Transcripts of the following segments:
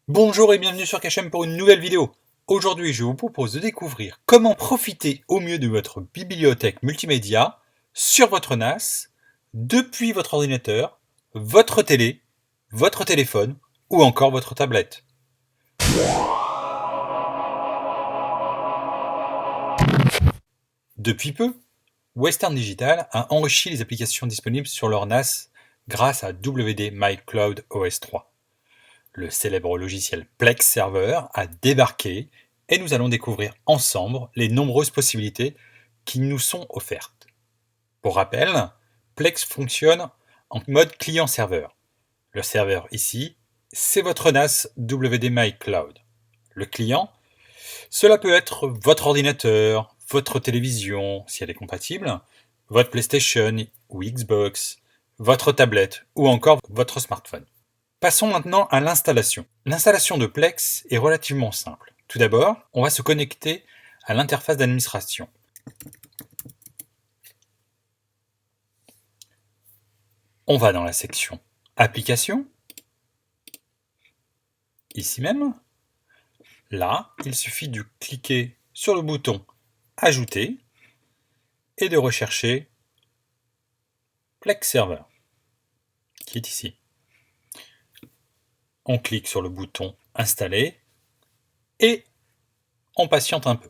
Bonjour et bienvenue sur KHM pour une nouvelle vidéo. Aujourd'hui, je vous propose de découvrir comment profiter au mieux de votre bibliothèque multimédia sur votre NAS, depuis votre ordinateur, votre télé, votre téléphone ou encore votre tablette. Depuis peu, Western Digital a enrichi les applications disponibles sur leur NAS grâce à WD My Cloud OS 3. Le célèbre logiciel Plex Server a débarqué et nous allons découvrir ensemble les nombreuses possibilités qui nous sont offertes. Pour rappel, Plex fonctionne en mode client-serveur. Le serveur ici, c'est votre NAS WD Cloud. Le client, cela peut être votre ordinateur, votre télévision, si elle est compatible, votre PlayStation ou Xbox, votre tablette ou encore votre smartphone. Passons maintenant à l'installation. L'installation de Plex est relativement simple. Tout d'abord, on va se connecter à l'interface d'administration. On va dans la section Applications, ici même. Là, il suffit de cliquer sur le bouton Ajouter et de rechercher Plex Server, qui est ici. On clique sur le bouton Installer et on patiente un peu.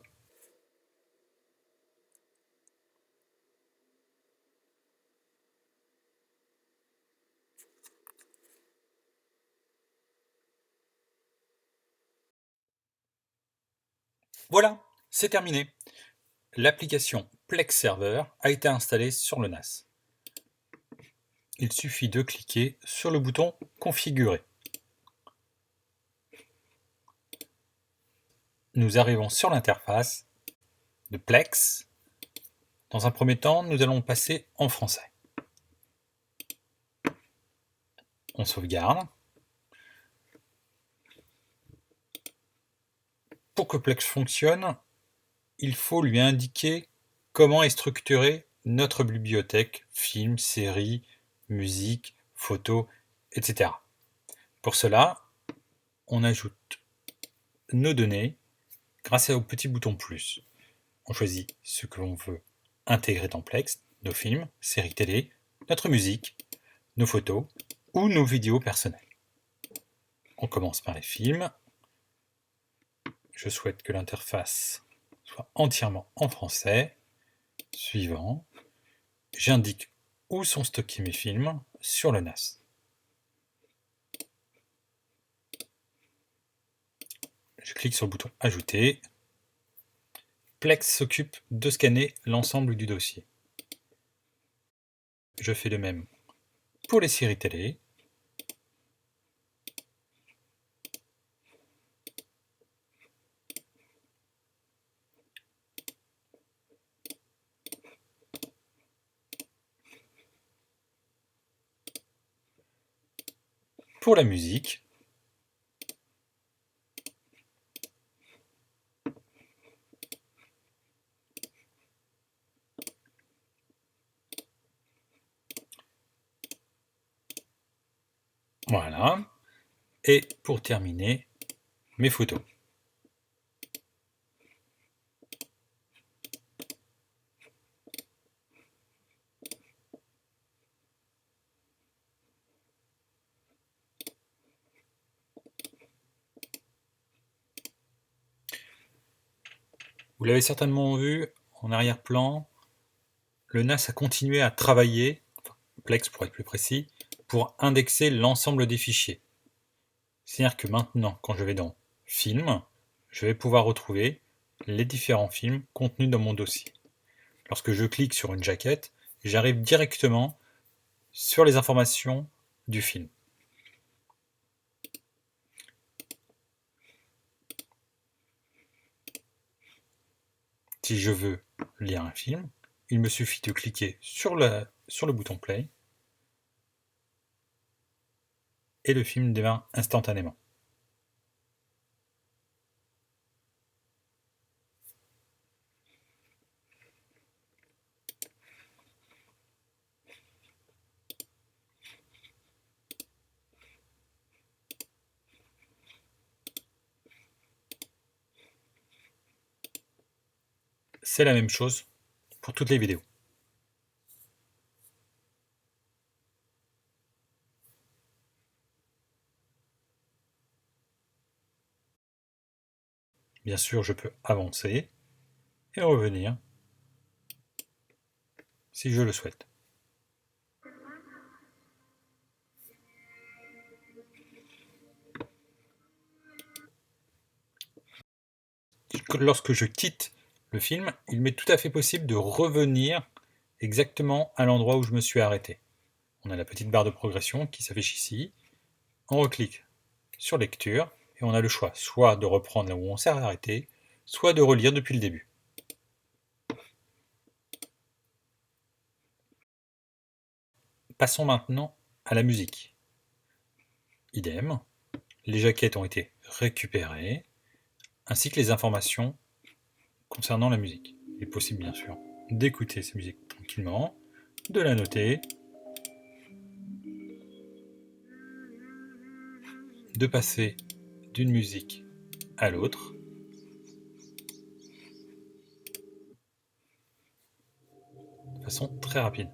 Voilà, c'est terminé. L'application Plex Server a été installée sur le NAS. Il suffit de cliquer sur le bouton Configurer. Nous arrivons sur l'interface de Plex. Dans un premier temps, nous allons passer en français. On sauvegarde. Pour que Plex fonctionne, il faut lui indiquer comment est structurée notre bibliothèque, films, séries, musique, photos, etc. Pour cela, on ajoute nos données grâce au petit bouton plus. On choisit ce que l'on veut intégrer dans Plex, nos films, séries télé, notre musique, nos photos ou nos vidéos personnelles. On commence par les films. Je souhaite que l'interface soit entièrement en français. Suivant. J'indique où sont stockés mes films sur le NAS. Je clique sur le bouton Ajouter. Plex s'occupe de scanner l'ensemble du dossier. Je fais le même pour les séries télé. Pour la musique. Voilà. Et pour terminer, mes photos. Vous l'avez certainement vu en arrière-plan, le NAS a continué à travailler, Plex pour être plus précis, pour indexer l'ensemble des fichiers. C'est-à-dire que maintenant, quand je vais dans Films, je vais pouvoir retrouver les différents films contenus dans mon dossier. Lorsque je clique sur une jaquette, j'arrive directement sur les informations du film. Si je veux lire un film, il me suffit de cliquer sur le bouton Play et le film démarre instantanément. C'est la même chose pour toutes les vidéos. Bien sûr, je peux avancer et revenir si je le souhaite. Lorsque je quitte le film, il m'est tout à fait possible de revenir exactement à l'endroit où je me suis arrêté. On a la petite barre de progression qui s'affiche ici. On reclique sur lecture et on a le choix soit de reprendre là où on s'est arrêté, soit de relire depuis le début. Passons maintenant à la musique. Idem, les jaquettes ont été récupérées, ainsi que les informations concernant la musique. Il est possible bien sûr d'écouter cette musique tranquillement, de la noter, de passer d'une musique à l'autre, de façon très rapide.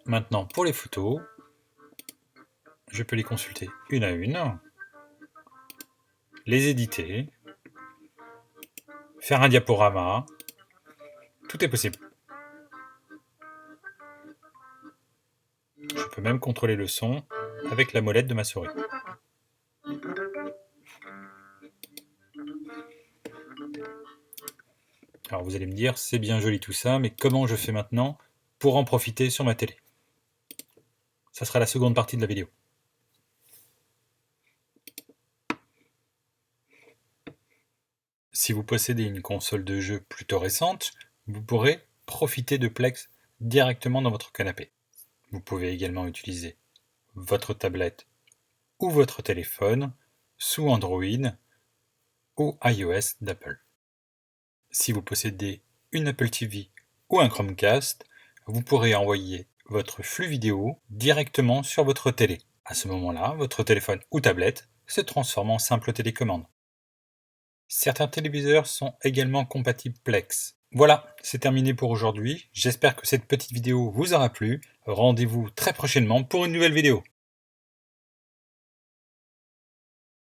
Maintenant, pour les photos, je peux les consulter une à une, les éditer, faire un diaporama, tout est possible. Je peux même contrôler le son avec la molette de ma souris. Alors vous allez me dire, c'est bien joli tout ça, mais comment je fais maintenant pour en profiter sur ma télé? Ça sera la seconde partie de la vidéo. Si vous possédez une console de jeu plutôt récente, vous pourrez profiter de Plex directement dans votre canapé. Vous pouvez également utiliser votre tablette ou votre téléphone sous Android ou iOS d'Apple. Si vous possédez une Apple TV ou un Chromecast, vous pourrez envoyer votre flux vidéo directement sur votre télé. À ce moment-là, votre téléphone ou tablette se transforme en simple télécommande. Certains téléviseurs sont également compatibles Plex. Voilà, c'est terminé pour aujourd'hui. J'espère que cette petite vidéo vous aura plu. Rendez-vous très prochainement pour une nouvelle vidéo.